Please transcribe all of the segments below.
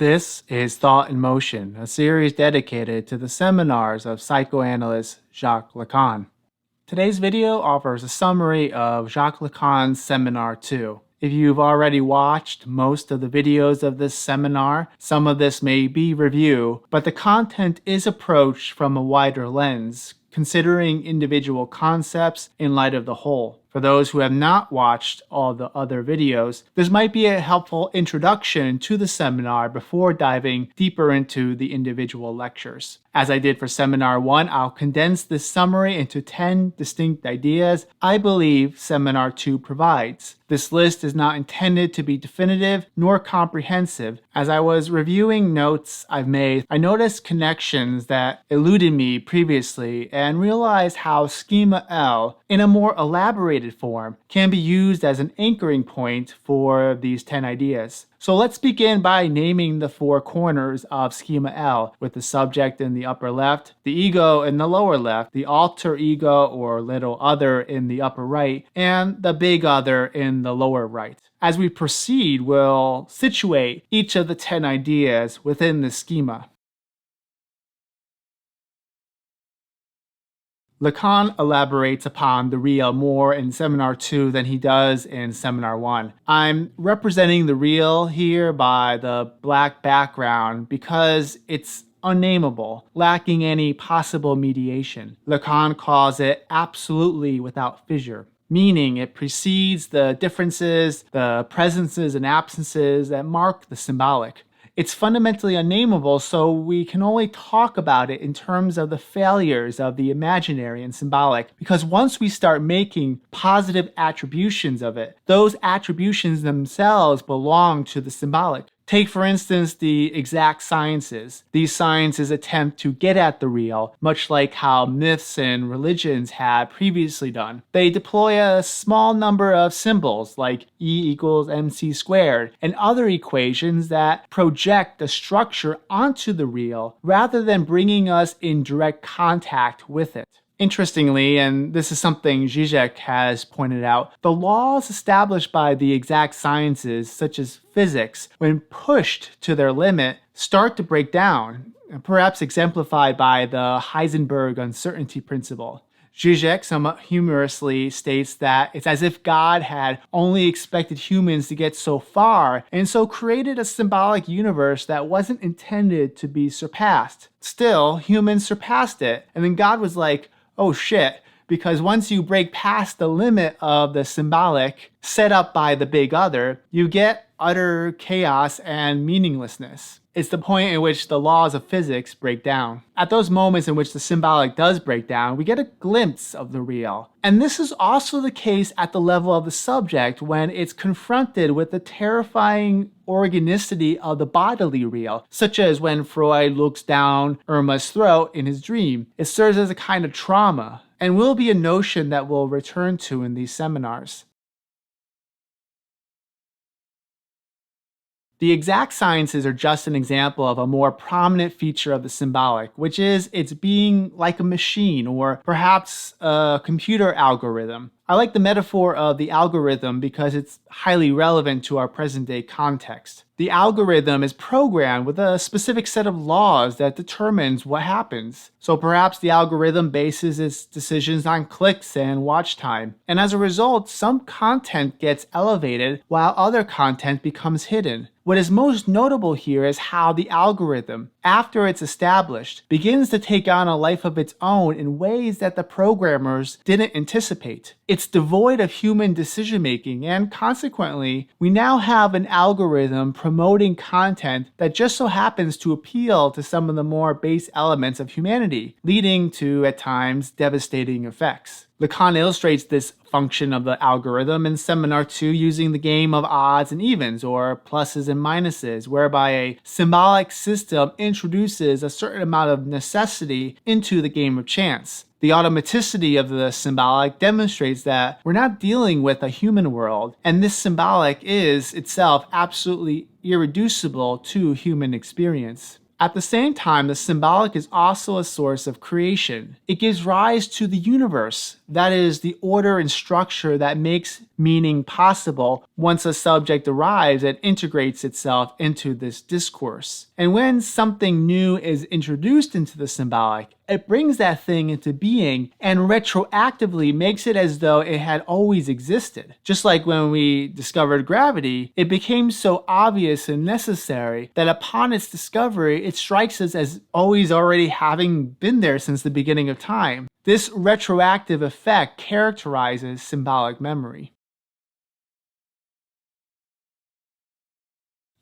This is Thought in Motion, a series dedicated to the seminars of psychoanalyst Jacques Lacan. Today's video offers a summary of Jacques Lacan's Seminar 2. If you've already watched most of the videos of this seminar, some of this may be review, but the content is approached from a wider lens, considering individual concepts in light of the whole. For those who have not watched all the other videos, this might be a helpful introduction to the seminar before diving deeper into the individual lectures. As I did for Seminar 1, I'll condense this summary into 10 distinct ideas I believe Seminar 2 provides. This list is not intended to be definitive nor comprehensive. As I was reviewing notes I've made, I noticed connections that eluded me previously and realized how Schema L, in a more elaborated form, can be used as an anchoring point for these 10 ideas. So let's begin by naming the four corners of Schema L, with the subject in the upper left, the ego in the lower left, the alter ego or little other in the upper right, and the big other in the lower right. As we proceed, we'll situate each of the 10 ideas within the schema. Lacan elaborates upon the real more in Seminar 2 than he does in Seminar 1. I'm representing the real here by the black background because it's unnameable, lacking any possible mediation. Lacan calls it absolutely without fissure, meaning it precedes the differences, the presences and absences that mark the symbolic. It's fundamentally unnameable, so we can only talk about it in terms of the failures of the imaginary and symbolic, because once we start making positive attributions of it, those attributions themselves belong to the symbolic. Take, for instance, the exact sciences. These sciences attempt to get at the real, much like how myths and religions had previously done. They deploy a small number of symbols, like E equals mc squared, and other equations that project the structure onto the real, rather than bringing us in direct contact with it. Interestingly, and this is something Zizek has pointed out, the laws established by the exact sciences, such as physics, when pushed to their limit, start to break down, perhaps exemplified by the Heisenberg uncertainty principle. Zizek somewhat humorously states that it's as if God had only expected humans to get so far, and so created a symbolic universe that wasn't intended to be surpassed. Still, humans surpassed it, and then God was like, oh shit, because once you break past the limit of the symbolic set up by the big other, you get utter chaos and meaninglessness. It's the point in which the laws of physics break down. At those moments in which the symbolic does break down, we get a glimpse of the real. And this is also the case at the level of the subject when it's confronted with the terrifying organicity of the bodily real, such as when Freud looks down Irma's throat in his dream. It serves as a kind of trauma, and will be a notion that we'll return to in these seminars. The exact sciences are just an example of a more prominent feature of the symbolic, which is its being like a machine or perhaps a computer algorithm. I like the metaphor of the algorithm because it's highly relevant to our present-day context. The algorithm is programmed with a specific set of laws that determines what happens. So perhaps the algorithm bases its decisions on clicks and watch time. And as a result, some content gets elevated while other content becomes hidden. What is most notable here is how the algorithm, after it's established, begins to take on a life of its own in ways that the programmers didn't anticipate. It's devoid of human decision-making, and consequently, we now have an algorithm promoting content that just so happens to appeal to some of the more base elements of humanity, leading to, at times, devastating effects. Lacan illustrates this function of the algorithm in Seminar 2 using the game of odds and evens, or pluses and minuses, whereby a symbolic system introduces a certain amount of necessity into the game of chance. The automaticity of the symbolic demonstrates that we're not dealing with a human world, and this symbolic is itself absolutely irreducible to human experience. At the same time, the symbolic is also a source of creation. It gives rise to the universe, that is, the order and structure that makes meaning possible once a subject arrives and integrates itself into this discourse. And when something new is introduced into the symbolic, it brings that thing into being and retroactively makes it as though it had always existed. Just like when we discovered gravity, it became so obvious and necessary that upon its discovery, it strikes us as always already having been there since the beginning of time. This retroactive effect characterizes symbolic memory.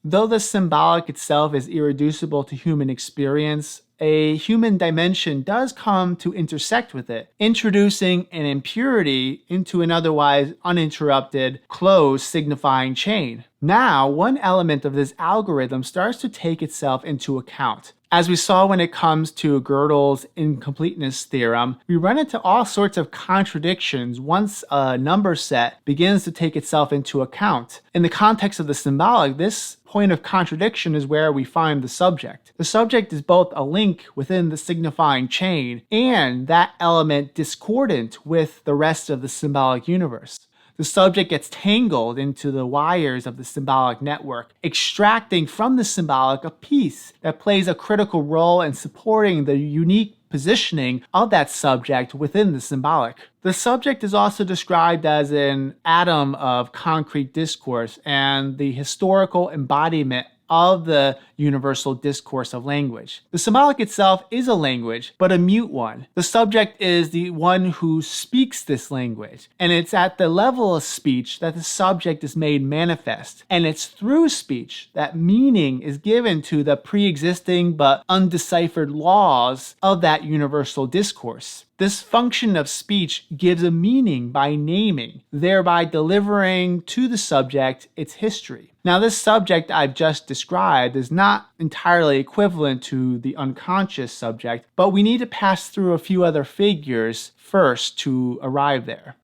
Though the symbolic itself is irreducible to human experience, a human dimension does come to intersect with it, introducing an impurity into an otherwise uninterrupted, closed signifying chain. Now, one element of this algorithm starts to take itself into account. As we saw when it comes to Gödel's incompleteness theorem, we run into all sorts of contradictions once a number set begins to take itself into account. In the context of the symbolic, this point of contradiction is where we find the subject. The subject is both a link within the signifying chain and that element discordant with the rest of the symbolic universe. The subject gets tangled into the wires of the symbolic network, extracting from the symbolic a piece that plays a critical role in supporting the unique positioning of that subject within the symbolic. The subject is also described as an atom of concrete discourse and the historical embodiment of the universal discourse of language. The symbolic itself is a language, but a mute one. The subject is the one who speaks this language, and it's at the level of speech that the subject is made manifest, and it's through speech that meaning is given to the pre-existing but undeciphered laws of that universal discourse. This function of speech gives a meaning by naming, thereby delivering to the subject its history. Now, this subject I've just described is not entirely equivalent to the unconscious subject, but we need to pass through a few other figures first to arrive there.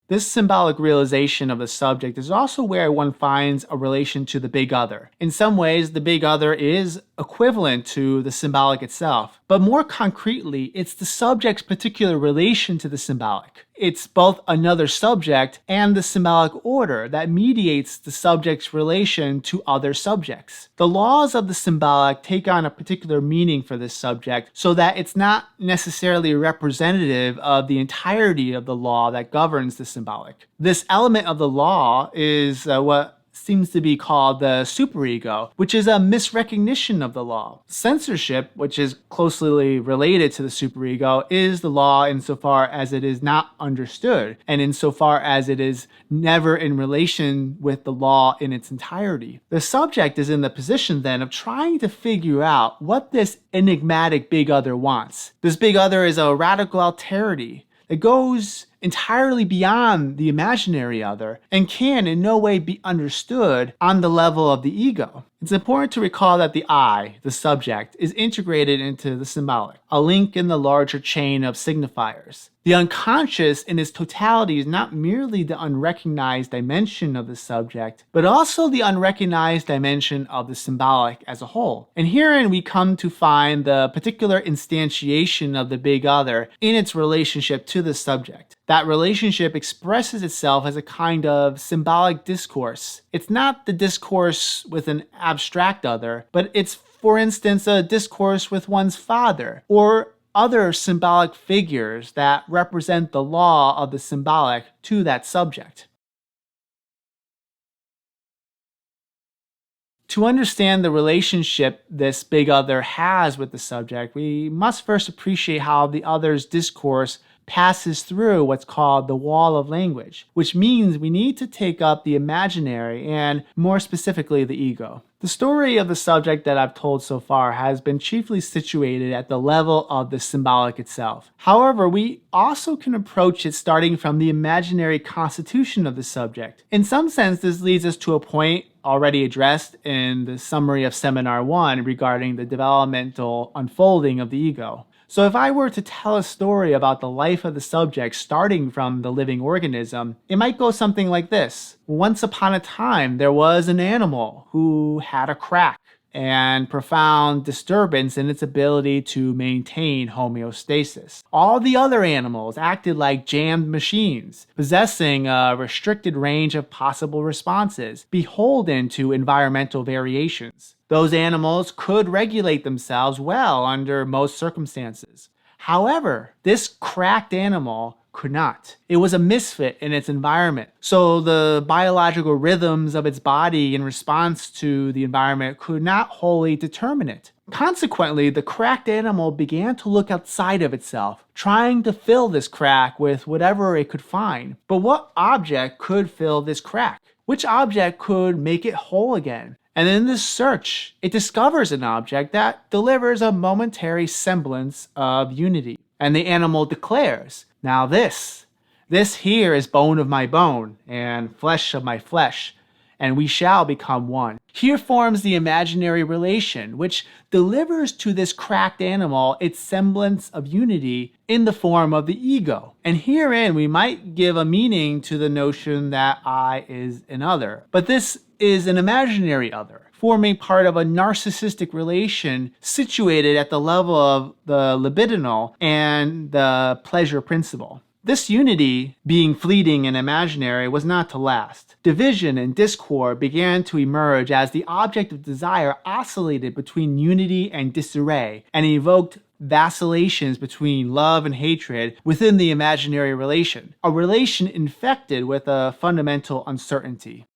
This symbolic realization of the subject is also where one finds a relation to the big other. In some ways, the big other is equivalent to the symbolic itself, but more concretely, it's the subject's particular relation to the symbolic. It's both another subject and the symbolic order that mediates the subject's relation to other subjects. The laws of the symbolic take on a particular meaning for this subject so that it's not necessarily representative of the entirety of the law that governs the symbolic. This element of the law is what seems to be called the superego, which is a misrecognition of the law. Censorship, which is closely related to the superego, is the law insofar as it is not understood, and insofar as it is never in relation with the law in its entirety. The subject is in the position then of trying to figure out what this enigmatic big other wants. This big other is a radical alterity. It goes entirely beyond the imaginary other and can in no way be understood on the level of the ego. It's important to recall that the I, the subject, is integrated into the symbolic, a link in the larger chain of signifiers. The unconscious in its totality is not merely the unrecognized dimension of the subject, but also the unrecognized dimension of the symbolic as a whole. And herein we come to find the particular instantiation of the big other in its relationship to the subject. That relationship expresses itself as a kind of symbolic discourse. It's not the discourse with an abstract other, but it's, for instance, a discourse with one's father, or other symbolic figures that represent the law of the symbolic to that subject. To understand the relationship this big other has with the subject, we must first appreciate how the other's discourse passes through what's called the wall of language, which means we need to take up the imaginary and, more specifically, the ego. The story of the subject that I've told so far has been chiefly situated at the level of the symbolic itself. However, we also can approach it starting from the imaginary constitution of the subject. In some sense, this leads us to a point already addressed in the summary of Seminar 1 regarding the developmental unfolding of the ego. So if I were to tell a story about the life of the subject starting from the living organism, it might go something like this. Once upon a time, there was an animal who had a crack. and profound disturbance in its ability to maintain homeostasis. All the other animals acted like jammed machines, possessing a restricted range of possible responses, beholden to environmental variations. Those animals could regulate themselves well under most circumstances. However, this cracked animal could not. It was a misfit in its environment. So the biological rhythms of its body in response to the environment could not wholly determine it. Consequently, the cracked animal began to look outside of itself, trying to fill this crack with whatever it could find. But what object could fill this crack? Which object could make it whole again? And in this search, it discovers an object that delivers a momentary semblance of unity. And the animal declares, "Now this here is bone of my bone and flesh of my flesh, and we shall become one." Here forms the imaginary relation, which delivers to this cracked animal its semblance of unity in the form of the ego. And herein we might give a meaning to the notion that I is an other. But this is an imaginary other, forming part of a narcissistic relation situated at the level of the libidinal and the pleasure principle. This unity, being fleeting and imaginary, was not to last. Division and discord began to emerge as the object of desire oscillated between unity and disarray, and evoked vacillations between love and hatred within the imaginary relation, a relation infected with a fundamental uncertainty.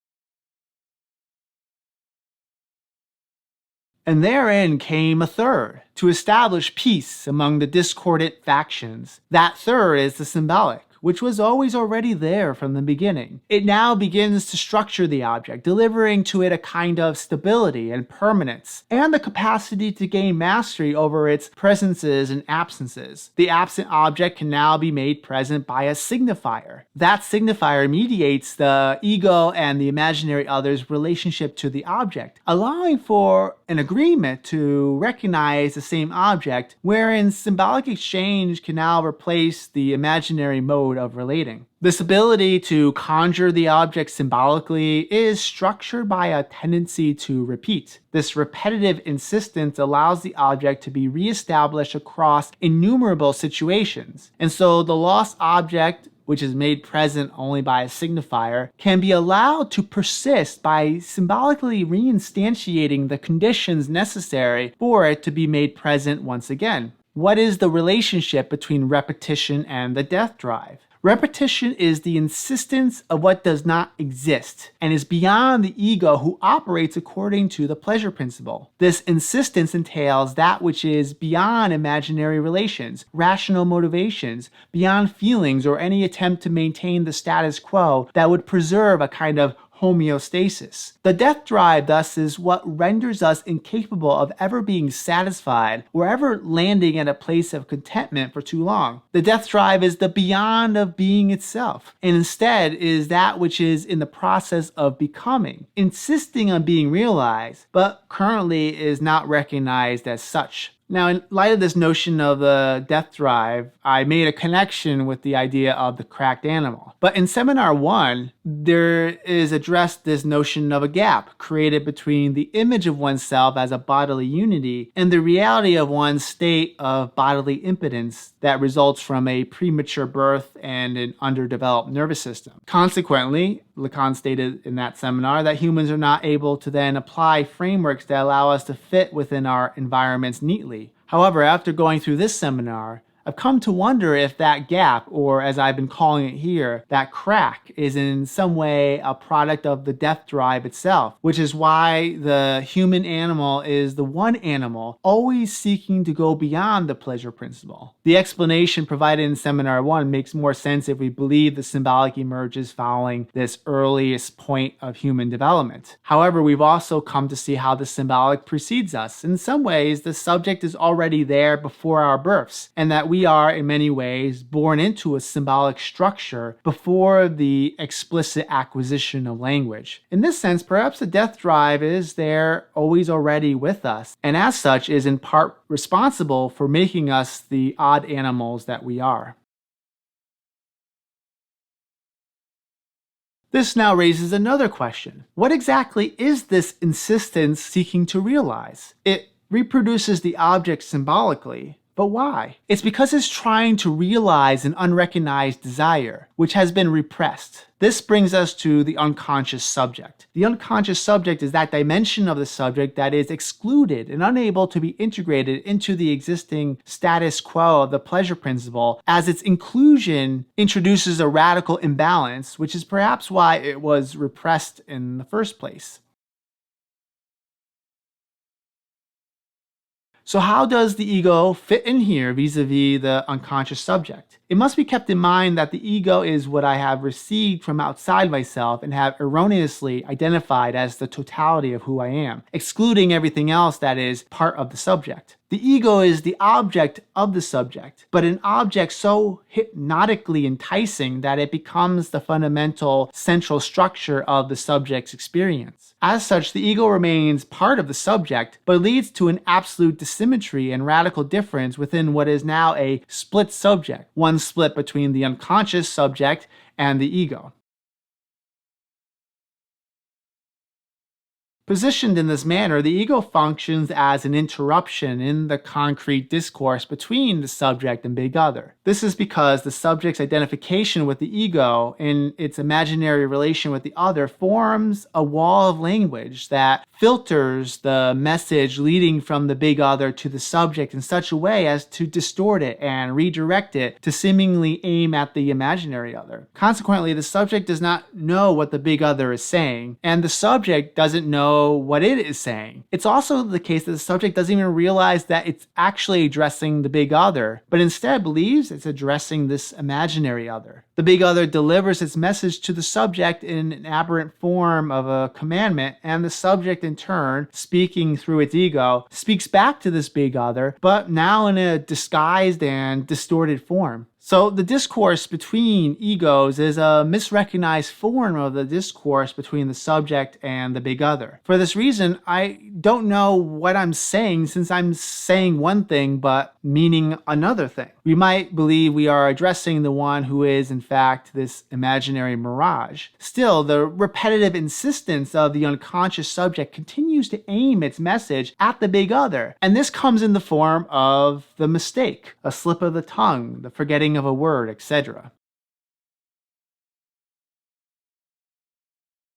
And therein came a third, to establish peace among the discordant factions. That third is the symbolic, which was always already there from the beginning. It now begins to structure the object, delivering to it a kind of stability and permanence, and the capacity to gain mastery over its presences and absences. The absent object can now be made present by a signifier. That signifier mediates the ego and the imaginary other's relationship to the object, allowing for an agreement to recognize the same object, wherein symbolic exchange can now replace the imaginary mode of relating. This ability to conjure the object symbolically is structured by a tendency to repeat. This repetitive insistence allows the object to be reestablished across innumerable situations. And so the lost object, which is made present only by a signifier, can be allowed to persist by symbolically reinstantiating the conditions necessary for it to be made present once again. What is the relationship between repetition and the death drive? Repetition is the insistence of what does not exist and is beyond the ego, who operates according to the pleasure principle. This insistence entails that which is beyond imaginary relations, rational motivations, beyond feelings, or any attempt to maintain the status quo that would preserve a kind of homeostasis. The death drive, thus, is what renders us incapable of ever being satisfied or ever landing at a place of contentment for too long. The death drive is the beyond of being itself, and instead is that which is in the process of becoming, insisting on being realized, but currently is not recognized as such. Now, in light of this notion of the death drive, I made a connection with the idea of the cracked animal. But in Seminar 1, there is addressed this notion of a gap created between the image of oneself as a bodily unity and the reality of one's state of bodily impotence that results from a premature birth and an underdeveloped nervous system. Consequently, Lacan stated in that seminar that humans are not able to then apply frameworks that allow us to fit within our environments neatly. However, after going through this seminar, I've come to wonder if that gap, or as I've been calling it here, that crack, is in some way a product of the death drive itself, which is why the human animal is the one animal always seeking to go beyond the pleasure principle. The explanation provided in Seminar 1 makes more sense if we believe the symbolic emerges following this earliest point of human development. However, we've also come to see how the symbolic precedes us. In some ways, the subject is already there before our births, and that we are, in many ways, born into a symbolic structure before the explicit acquisition of language. In this sense, perhaps the death drive is there always already with us, and as such is in part responsible for making us the odd animals that we are. This now raises another question. What exactly is this insistence seeking to realize? It reproduces the object symbolically, but why? It's because it's trying to realize an unrecognized desire, which has been repressed. This brings us to the unconscious subject. The unconscious subject is that dimension of the subject that is excluded and unable to be integrated into the existing status quo of the pleasure principle, as its inclusion introduces a radical imbalance, which is perhaps why it was repressed in the first place. So how does the ego fit in here vis-a-vis the unconscious subject? It must be kept in mind that the ego is what I have received from outside myself and have erroneously identified as the totality of who I am, excluding everything else that is part of the subject. The ego is the object of the subject, but an object so hypnotically enticing that it becomes the fundamental central structure of the subject's experience. As such, the ego remains part of the subject, but leads to an absolute dissymmetry and radical difference within what is now a split subject, one split between the unconscious subject and the ego. Positioned in this manner, the ego functions as an interruption in the concrete discourse between the subject and big other. This is because the subject's identification with the ego in its imaginary relation with the other forms a wall of language that filters the message leading from the big other to the subject in such a way as to distort it and redirect it to seemingly aim at the imaginary other. Consequently, the subject does not know what the big other is saying, and the subject doesn't know what it is saying. It's also the case that the subject doesn't even realize that it's actually addressing the big other, but instead believes it's addressing this imaginary other. The big other delivers its message to the subject in an aberrant form of a commandment, and the subject in turn, speaking through its ego, speaks back to this big other, but now in a disguised and distorted form. So the discourse between egos is a misrecognized form of the discourse between the subject and the big other. For this reason, I don't know what I'm saying, since I'm saying one thing but meaning another thing. We might believe we are addressing the one who is in fact this imaginary mirage. Still, the repetitive insistence of the unconscious subject continues to aim its message at the big other, and this comes in the form of the mistake, a slip of the tongue, the forgetting of a word, etc.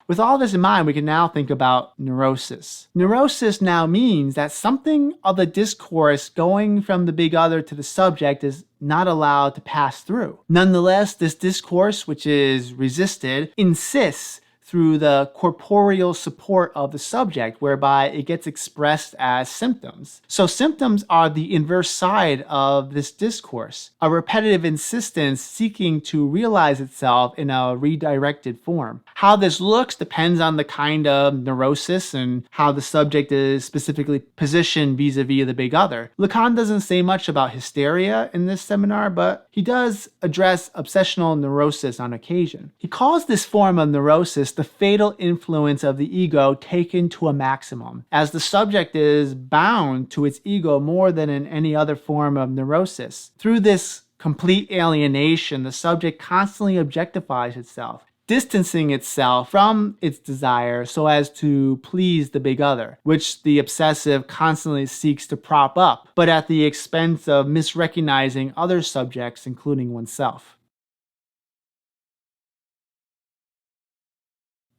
With all this in mind, we can now think about neurosis. Neurosis now means that something of the discourse going from the big other to the subject is not allowed to pass through. Nonetheless, this discourse, which is resisted, insists through the corporeal support of the subject, whereby it gets expressed as symptoms. So symptoms are the inverse side of this discourse, a repetitive insistence seeking to realize itself in a redirected form. How this looks depends on the kind of neurosis and how the subject is specifically positioned vis-a-vis the big other. Lacan doesn't say much about hysteria in this seminar, but he does address obsessional neurosis on occasion. He calls this form of neurosis the fatal influence of the ego taken to a maximum, as the subject is bound to its ego more than in any other form of neurosis. Through this complete alienation, the subject constantly objectifies itself, distancing itself from its desire so as to please the big other, which the obsessive constantly seeks to prop up, but at the expense of misrecognizing other subjects, including oneself.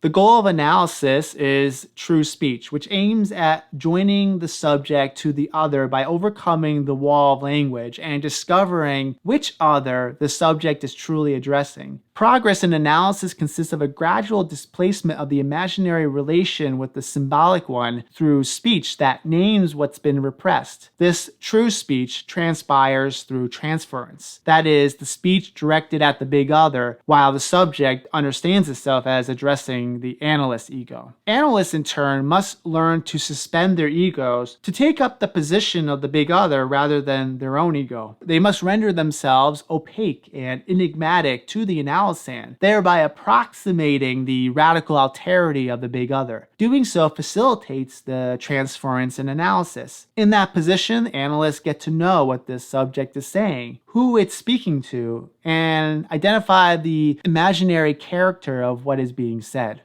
The goal of analysis is true speech, which aims at joining the subject to the other by overcoming the wall of language and discovering which other the subject is truly addressing. Progress in analysis consists of a gradual displacement of the imaginary relation with the symbolic one through speech that names what's been repressed. This true speech transpires through transference. That is, the speech directed at the big other, while the subject understands itself as addressing addressing the analyst ego. Analysts, in turn, must learn to suspend their egos to take up the position of the big other rather than their own ego. They must render themselves opaque and enigmatic to the analysand, thereby approximating the radical alterity of the big other. Doing so facilitates the transference and analysis. In that position, analysts get to know what this subject is saying, who it's speaking to, and identify the imaginary character of what is being said.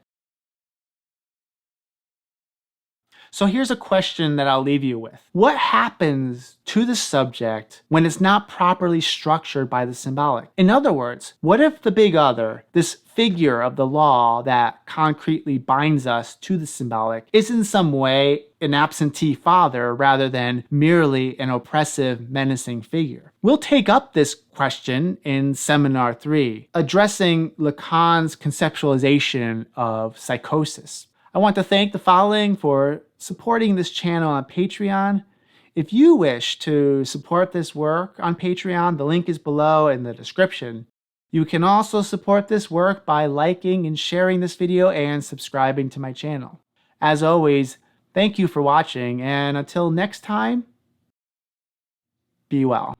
So here's a question that I'll leave you with. What happens to the subject when it's not properly structured by the symbolic? In other words, what if the big other, this figure of the law that concretely binds us to the symbolic, is in some way an absentee father rather than merely an oppressive, menacing figure? We'll take up this question in Seminar 3, addressing Lacan's conceptualization of psychosis. I want to thank the following for supporting this channel on Patreon. If you wish to support this work on Patreon, the link is below in the description. You can also support this work by liking and sharing this video and subscribing to my channel. As always, thank you for watching, and until next time, be well.